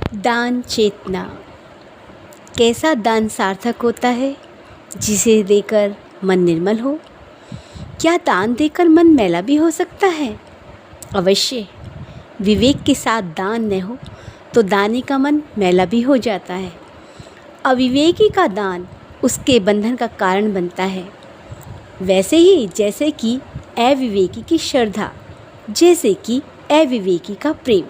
दान चेतना। कैसा दान सार्थक होता है? जिसे देकर मन निर्मल हो। क्या दान देकर मन मैला भी हो सकता है? अवश्य। विवेक के साथ दान न हो तो दानी का मन मैला भी हो जाता है। अविवेकी का दान उसके बंधन का कारण बनता है। वैसे ही जैसे कि अविवेकी की श्रद्धा, जैसे कि अविवेकी का प्रेम।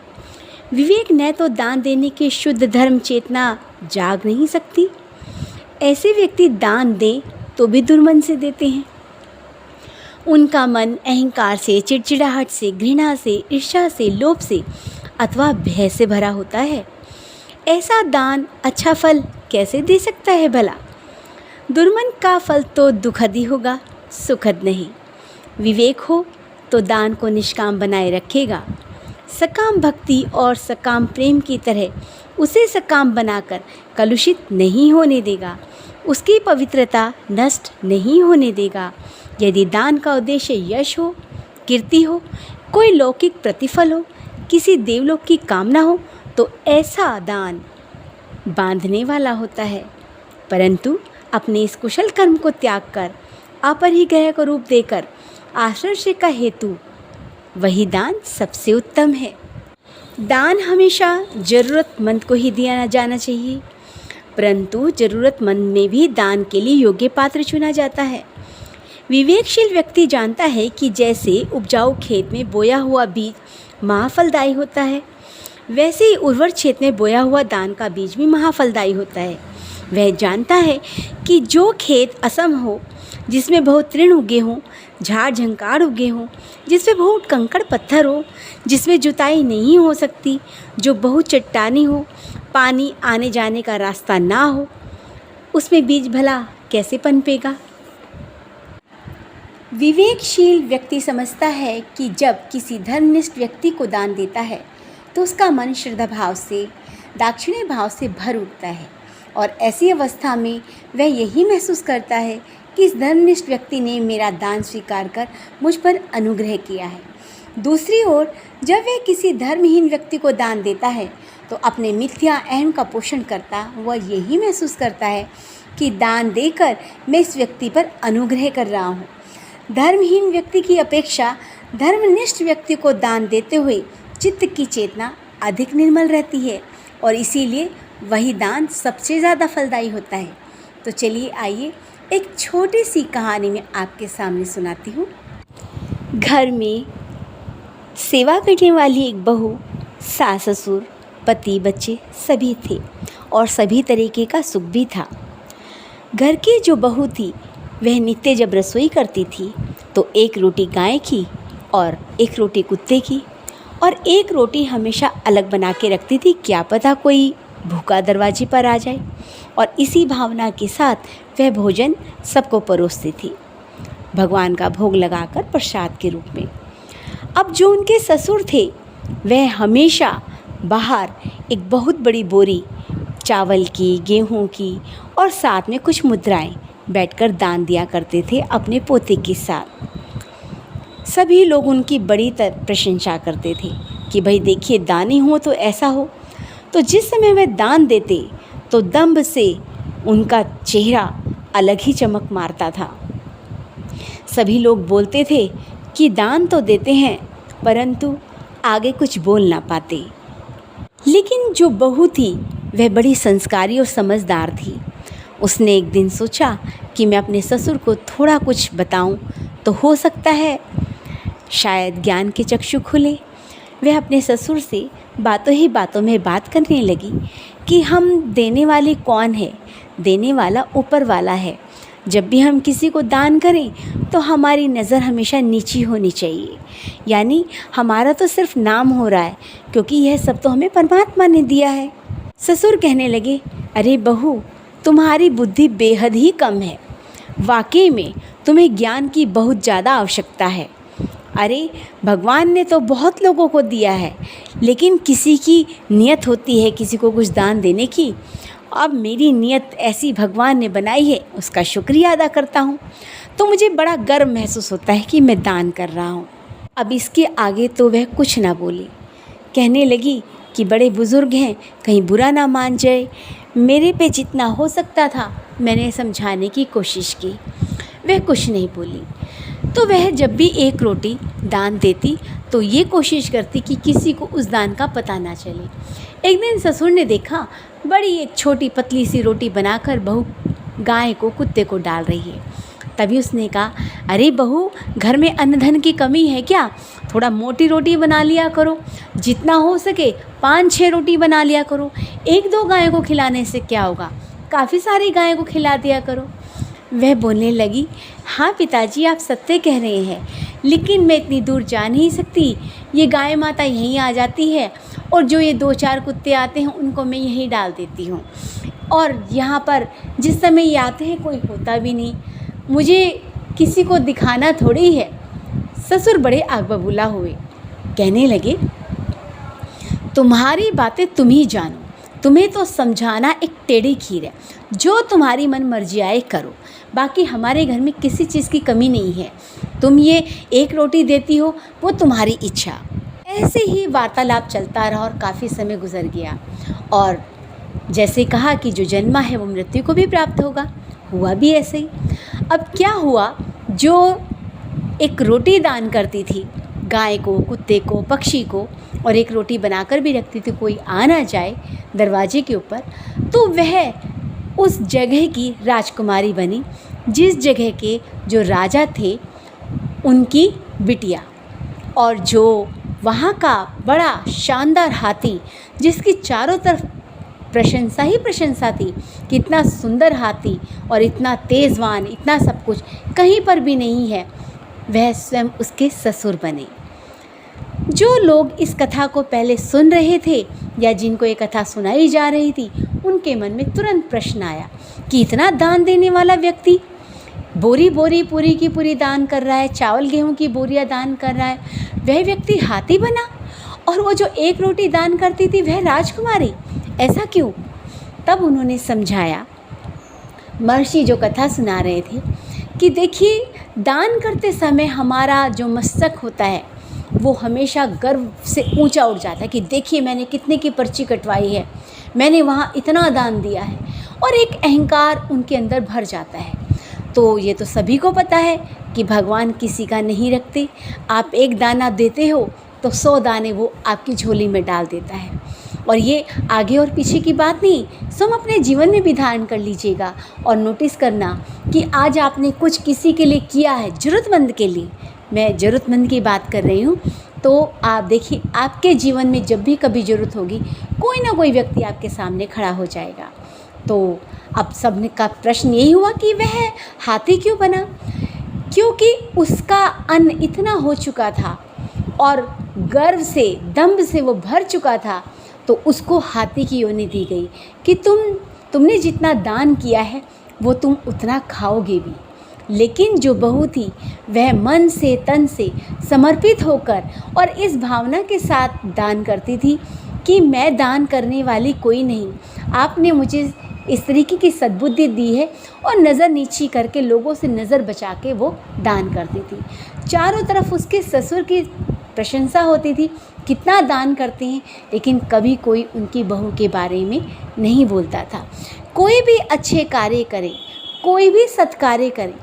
विवेक न तो दान देने की शुद्ध धर्म चेतना जाग नहीं सकती। ऐसे व्यक्ति दान दें तो भी दुर्मन से देते हैं। उनका मन अहंकार से, चिड़चिड़ाहट से, घृणा से, ईर्ष्या से, लोभ से अथवा भय से भरा होता है। ऐसा दान अच्छा फल कैसे दे सकता है भला? दुर्मन का फल तो दुखद ही होगा, सुखद नहीं। विवेक हो तो दान को निष्काम बनाए रखेगा। सकाम भक्ति और सकाम प्रेम की तरह उसे सकाम बनाकर कलुषित नहीं होने देगा। उसकी पवित्रता नष्ट नहीं होने देगा। यदि दान का उद्देश्य यश हो, कीर्ति हो, कोई लौकिक प्रतिफल हो, किसी देवलोक की कामना हो, तो ऐसा दान बांधने वाला होता है। परंतु अपने इस कुशल कर्म को त्याग कर अपरिग्रह को रूप देकर आश्रय का हेतु वही दान सबसे उत्तम है। दान हमेशा ज़रूरतमंद को ही दिया जाना चाहिए, परंतु ज़रूरतमंद में भी दान के लिए योग्य पात्र चुना जाता है। विवेकशील व्यक्ति जानता है कि जैसे उपजाऊ खेत में बोया हुआ बीज महाफलदायी होता है, वैसे ही उर्वर क्षेत्र में बोया हुआ दान का बीज भी महाफलदायी होता है। वह जानता है कि जो खेत असम हो, जिसमें बहुत तृण उगे हों, झाड़ झंकार उगे हों, जिसमें बहुत कंकड़ पत्थर हो, जिसमें जुताई नहीं हो सकती, जो बहुत चट्टानी हो, पानी आने जाने का रास्ता ना हो, उसमें बीज भला कैसे पनपेगा? विवेकशील व्यक्ति समझता है कि जब किसी धर्मनिष्ठ व्यक्ति को दान देता है तो उसका मन श्रद्धा भाव से, दाक्षिण्य भाव से भर उठता है और ऐसी अवस्था में वह यही महसूस करता है कि इस धर्मनिष्ठ व्यक्ति ने मेरा दान स्वीकार कर मुझ पर अनुग्रह किया है। दूसरी ओर जब वह किसी धर्महीन व्यक्ति को दान देता है तो अपने मिथ्या अहम का पोषण करता वह यही महसूस करता है कि दान देकर मैं इस व्यक्ति पर अनुग्रह कर रहा हूँ। धर्महीन व्यक्ति की अपेक्षा धर्मनिष्ठ व्यक्ति को दान देते हुए चित्त की चेतना अधिक निर्मल रहती है और इसीलिए वही दान सबसे ज़्यादा फलदायी होता है। तो चलिए आइए एक छोटी सी कहानी में आपके सामने सुनाती हूँ। घर में सेवा करने वाली एक बहू, सास ससुर, पति, बच्चे सभी थे और सभी तरीके का सुख भी था। घर की जो बहू थी वह नित्य जब रसोई करती थी तो एक रोटी गाय की और एक रोटी कुत्ते की और एक रोटी हमेशा अलग बना के रखती थी, क्या पता कोई भूखा दरवाजे पर आ जाए। और इसी भावना के साथ वह भोजन सबको परोसती थी, भगवान का भोग लगाकर प्रसाद के रूप में। अब जो उनके ससुर थे वह हमेशा बाहर एक बहुत बड़ी बोरी चावल की, गेहूं की और साथ में कुछ मुद्राएं बैठकर दान दिया करते थे अपने पोते के साथ। सभी लोग उनकी बड़ी प्रशंसा करते थे कि भाई देखिए दानी हो तो ऐसा हो। तो जिस समय वह दान देते तो दंभ से उनका चेहरा अलग ही चमक मारता था। सभी लोग बोलते थे कि दान तो देते हैं परंतु आगे कुछ बोल ना पाते। लेकिन जो बहू थी वह बड़ी संस्कारी और समझदार थी। उसने एक दिन सोचा कि मैं अपने ससुर को थोड़ा कुछ बताऊं तो हो सकता है शायद ज्ञान के चक्षु खुले। वह अपने ससुर से बातों ही बातों में बात करने लगी कि हम देने वाले कौन है, देने वाला ऊपर वाला है। जब भी हम किसी को दान करें तो हमारी नज़र हमेशा नीची होनी चाहिए, यानी हमारा तो सिर्फ नाम हो रहा है क्योंकि यह सब तो हमें परमात्मा ने दिया है। ससुर कहने लगे, अरे बहू तुम्हारी बुद्धि बेहद ही कम है, वाकई में तुम्हें ज्ञान की बहुत ज़्यादा आवश्यकता है। अरे भगवान ने तो बहुत लोगों को दिया है, लेकिन किसी की नियत होती है किसी को कुछ दान देने की। अब मेरी नियत ऐसी भगवान ने बनाई है, उसका शुक्रिया अदा करता हूँ तो मुझे बड़ा गर्व महसूस होता है कि मैं दान कर रहा हूँ। अब इसके आगे तो वह कुछ ना बोली। कहने लगी, कि बड़े बुज़ुर्ग हैं, कहीं बुरा ना मान जाए। मेरे पे जितना हो सकता था मैंने समझाने की कोशिश की। वह कुछ नहीं बोली। तो वह जब भी एक रोटी दान देती तो ये कोशिश करती कि किसी को उस दान का पता ना चले। एक दिन ससुर ने देखा बड़ी एक छोटी पतली सी रोटी बनाकर बहू गाय को कुत्ते को डाल रही है। तभी उसने कहा, अरे बहू, घर में अन्न धन की कमी है क्या? थोड़ा मोटी रोटी बना लिया करो, जितना हो सके 5-6 रोटी बना लिया करो। 1-2 गायों को खिलाने से क्या होगा, काफ़ी सारी गायों को खिला दिया करो। वह बोलने लगी, हाँ पिताजी, आप सत्य कह रहे हैं, लेकिन मैं इतनी दूर जा नहीं सकती। ये गाय माता यहीं आ जाती है और जो ये 2-4 कुत्ते आते हैं उनको मैं यहीं डाल देती हूँ, और यहाँ पर जिस समय ये आते हैं कोई होता भी नहीं, मुझे किसी को दिखाना थोड़ी है। ससुर बड़े आग बबूला हुए, कहने लगे, तुम्हारी बातें तुम ही जानो, तुम्हें तो समझाना एक टेढ़ी खीर है। जो तुम्हारी मन मर्जी आए करो, बाकी हमारे घर में किसी चीज़ की कमी नहीं है। तुम ये एक रोटी देती हो वो तुम्हारी इच्छा। ऐसे ही वार्तालाप चलता रहा और काफ़ी समय गुजर गया, और जैसे कहा कि जो जन्मा है वो मृत्यु को भी प्राप्त होगा, हुआ भी ऐसे ही। अब क्या हुआ, जो एक रोटी दान करती थी गाय को, कुत्ते को, पक्षी को, और एक रोटी बनाकर भी रखती थी कोई आ ना जाए दरवाजे के ऊपर, तो वह उस जगह की राजकुमारी बनी जिस जगह के जो राजा थे उनकी बिटिया, और जो वहाँ का बड़ा शानदार हाथी जिसकी चारों तरफ प्रशंसा ही प्रशंसा थी, कितना सुंदर हाथी और इतना तेज़वान, इतना सब कुछ कहीं पर भी नहीं है, वह स्वयं उसके ससुर बने। जो लोग इस कथा को पहले सुन रहे थे या जिनको ये कथा सुनाई जा रही थी, उनके मन में तुरंत प्रश्न आया कि इतना दान देने वाला व्यक्ति बोरी बोरी पूरी की पूरी दान कर रहा है, चावल गेहूं की बोरियां दान कर रहा है, वह व्यक्ति हाथी बना, और वो जो एक रोटी दान करती थी वह राजकुमारी, ऐसा क्यों? तब उन्होंने समझाया, महर्षि जो कथा सुना रहे थे, कि देखिए, दान करते समय हमारा जो मस्तक होता है वो हमेशा गर्व से ऊंचा उठ जाता है कि देखिए मैंने कितने की पर्ची कटवाई है, मैंने वहाँ इतना दान दिया है, और एक अहंकार उनके अंदर भर जाता है। तो ये तो सभी को पता है कि भगवान किसी का नहीं रखते। आप एक दाना देते हो तो 100 दाने वो आपकी झोली में डाल देता है। और ये आगे और पीछे की बात नहीं, तुम अपने जीवन में भी धारण कर लीजिएगा और नोटिस करना कि आज आपने कुछ किसी के लिए किया है, ज़रूरतमंद के लिए, मैं ज़रूरतमंद की बात कर रही हूँ, तो आप देखिए आपके जीवन में जब भी कभी ज़रूरत होगी कोई ना कोई व्यक्ति आपके सामने खड़ा हो जाएगा। तो अब सबने का प्रश्न यही हुआ कि वह हाथी क्यों बना, क्योंकि उसका अन्न इतना हो चुका था और गर्व से, दंभ से वो भर चुका था, तो उसको हाथी की योनि दी गई कि तुमने जितना दान किया है वो तुम उतना खाओगे भी। लेकिन जो बहू थी वह मन से, तन से समर्पित होकर और इस भावना के साथ दान करती थी कि मैं दान करने वाली कोई नहीं, आपने मुझे इस तरीके की सद्बुद्धि दी है, और नज़र नीची करके, लोगों से नज़र बचा के वो दान करती थी। चारों तरफ उसके ससुर की प्रशंसा होती थी, कितना दान करते हैं, लेकिन कभी कोई उनकी बहू के बारे में नहीं बोलता था। कोई भी अच्छे कार्य करे, कोई भी सत्कार्य करे,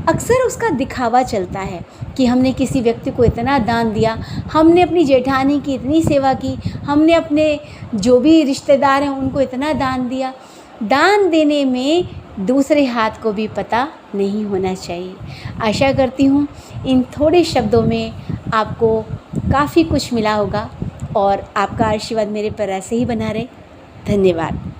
अक्सर उसका दिखावा चलता है कि हमने किसी व्यक्ति को इतना दान दिया, हमने अपनी जेठानी की इतनी सेवा की, हमने अपने जो भी रिश्तेदार हैं उनको इतना दान दिया। दान देने में दूसरे हाथ को भी पता नहीं होना चाहिए। आशा करती हूँ इन थोड़े शब्दों में आपको काफ़ी कुछ मिला होगा, और आपका आशीर्वाद मेरे पर ऐसे ही बना रहे। धन्यवाद।